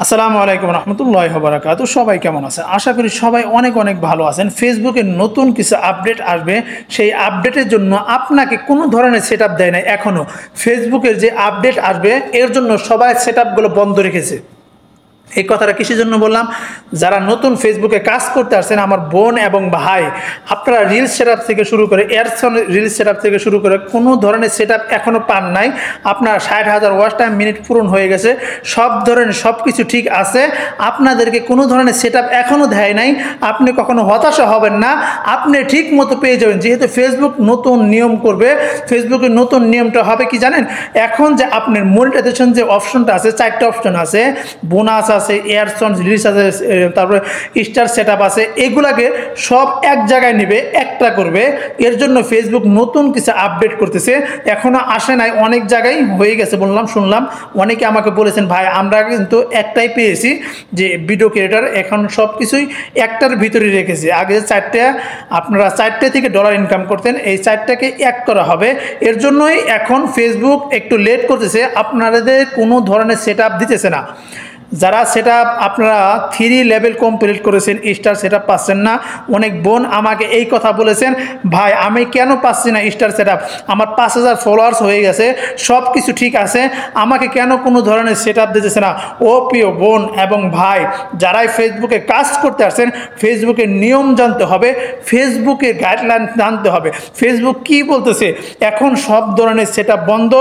আসসালামু আলাইকুম রহমতুল্লাহি ওয়া বারাকাতুহু। সবাই কেমন আছেন? আশা করি সবাই অনেক অনেক ভালো আছেন। ফেসবুকে নতুন কিছু আপডেট আসবে, সেই আপডেটের জন্য আপনাকে কোনো ধরনের সেটআপ দেয় নাই এখনও। ফেসবুকের যে আপডেট আসবে এর জন্য সবাই সেটআপগুলো বন্ধ রেখেছে। এই কথাটা কিসের জন্য বললাম? যারা নতুন ফেসবুকে কাজ করতে আসছেন আমার বোন এবং ভাই, আপনারা রিলস সেটআপ থেকে শুরু করে এয়ারসন রিলস সেটআপ থেকে শুরু করে কোনো ধরনের সেটআপ এখনও পান নাই। আপনার 60,000 ওয়াচ টাইম মিনিট পূরণ হয়ে গেছে, সব ধরনের সব কিছু ঠিক আছে, আপনাদেরকে কোনো ধরনের সেটআপ এখনও দেয় নাই। আপনি কখনো হতাশা হবেন না, আপনি ঠিক মতো পেয়ে যাবেন। যেহেতু ফেসবুক নতুন নিয়ম করবে, ফেসবুকের নতুন নিয়মটা হবে কি জানেন? এখন যে আপনার মনিটাইজেশন যে অপশনটা আছে, 4টা অপশন আছে, বোনাস আছে, এয়ারসন রিলিজ আছে, তারপরে স্টার সেটআপ আছে, এগুলাকে সব এক জায়গায় নেবে, একটা করবে। এর জন্য ফেসবুক নতুন কিছু আপডেট করতেছে, এখনও আসে নাই, অনেক জায়গায় হয়ে গেছে বললাম, শুনলাম। অনেকে আমাকে বলেছেন ভাই আমরা কিন্তু একটাই পেয়েছি যে ভিডিও ক্রিয়েটার, এখন সব কিছুই একটার ভিতরে রেখেছে। আগে 4টা, আপনারা 4টে থেকে ডলার ইনকাম করতেন, এই 4টাকে এক করা হবে। এর জন্যই এখন ফেসবুক একটু লেট করতেছে, আপনাদের কোনো ধরনের সেটআপ দিতেছে না। যারা সেটআপ আপনারা 3 লেভেল কমপ্লিট করেছেন, স্টার সেটআপ পাচ্ছেন না। অনেক বোন আমাকে এই কথা বলেছেন, ভাই আমি কেন পাচ্ছি না স্টার সেটআপ? আমার 5,000 ফলোয়ার্স হয়ে গেছে, সব কিছু ঠিক আছে, আমাকে কেন কোনো ধরনের সেটআপ দিতেছে না? ও প্রিয় বোন এবং ভাই, যারাই ফেসবুকে কাজ করতে আসছেন, ফেসবুকের নিয়ম জানতে হবে, ফেসবুকের গাইডলাইন জানতে হবে। ফেসবুক কি বলতেছে? এখন সব ধরনের সেটআপ বন্ধ,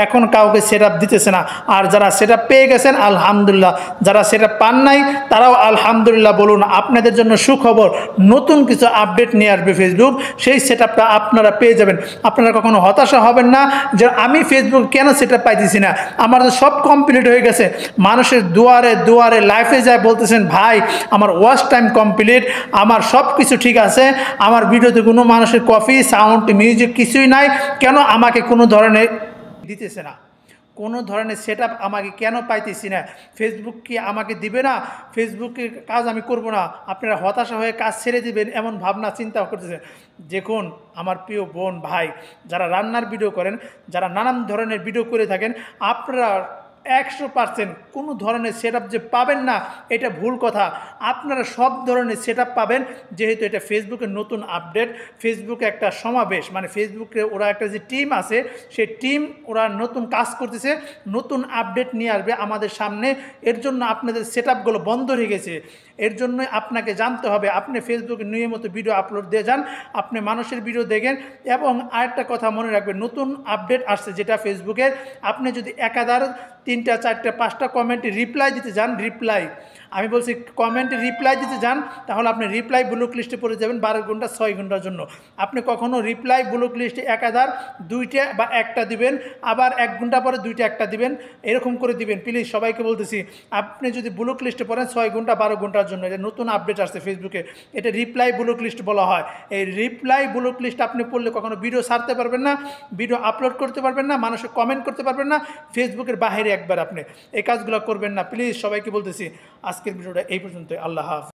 এখন কাউকে সেটআপ দিতেছে না। আর যারা সেটআপ পেয়ে গেছেন আলহামদুলিল্লাহ, যারা সেটা পান নাই তারাও আলহামদুলিল্লাহ বলুন। আপনাদের জন্য সুখবর, নতুন কিছু আপডেট নিয়ে আসবে ফেসবুক, সেই সেটআপটা আপনারা পেয়ে যাবেন। আপনারা কখনো হতাশা হবেন না যে আমি ফেসবুক কেন সেটআপ পাইতেছি না, আমার তো সব কমপ্লিট হয়ে গেছে। মানুষের দুয়ারে দুয়ারে লাইফে যায় বলতেছেন ভাই আমার ওয়াচ টাইম কমপ্লিট, আমার সব কিছু ঠিক আছে, আমার ভিডিওতে কোনো মানুষের কপি সাউন্ড মিউজিক কিছুই নাই, কেন আমাকে কোনো ধরনের দিতেছে না, কোনো ধরনের সেটআপ আমাকে কেন পাইতেছি না? ফেসবুক কি আমাকে দিবে না? ফেসবুকের কাজ আমি করব না? আপনারা হতাশা হয়ে কাজ ছেড়ে দিবেন এমন ভাবনা চিন্তা করতেছেন। দেখুন আমার প্রিয় বোন ভাই, যারা রান্নার ভিডিও করেন, যারা নানান ধরনের ভিডিও করে থাকেন, আপনারা 100% কোনো ধরনের সেটআপ যে পাবেন না এটা ভুল কথা। আপনারা সব ধরনের সেটআপ পাবেন, যেহেতু এটা ফেসবুকের নতুন আপডেট। ফেসবুকে একটা সমাবেশ, মানে ফেসবুকে ওরা একটা যে টিম আছে, সেই টিম ওরা নতুন কাজ করতেছে, নতুন আপডেট নিয়ে আসবে আমাদের সামনে। এর জন্য আপনাদের সেটআপগুলো বন্ধ হয়ে গেছে। এর জন্যই আপনাকে জানতে হবে, আপনি ফেসবুকে নিয়মিত ভিডিও আপলোড দিয়ে যান, আপনি মানুষের ভিডিও দেখেন। এবং আরেকটা কথা মনে রাখবেন, নতুন আপডেট আসছে যেটা ফেসবুকের, আপনি যদি একাধারে 3টা 4টা 5টা কমেন্টে রিপ্লাই দিতে যান, রিপ্লাই আমি বলছি কমেন্টে রিপ্লাই দিতে যান, তাহলে আপনি রিপ্লাই ব্লক লিস্টে পড়ে যাবেন 12 ঘন্টা 6 ঘন্টার জন্য। আপনি কখনও রিপ্লাই ব্লক লিস্টে একাধার 2টা বা 1টা দিবেন, আবার 1 ঘন্টা পরে 2টা 1টা দিবেন, এরকম করে দিবেন। প্লিজ সবাইকে বলতেছি, আপনি যদি ব্লক লিস্টে পড়েন 6 ঘন্টা 12 ঘন্টার জন্য, এটা নতুন আপডেট আসছে ফেসবুকে, এটা রিপ্লাই ব্লক লিস্ট বলা হয়। এই রিপ্লাই ব্লক লিস্ট আপনি পড়লে কখনো ভিডিও ছাড়তে পারবেন না, ভিডিও আপলোড করতে পারবেন না, মানুষের কমেন্ট করতে পারবেন না, ফেসবুকের বাইরে একবার আপনি এই কাজগুলো করবেন না। প্লিজ সবাইকে বলতেছি, আজকের ভিডিওটা এই পর্যন্ত। আল্লাহ হাফেজ।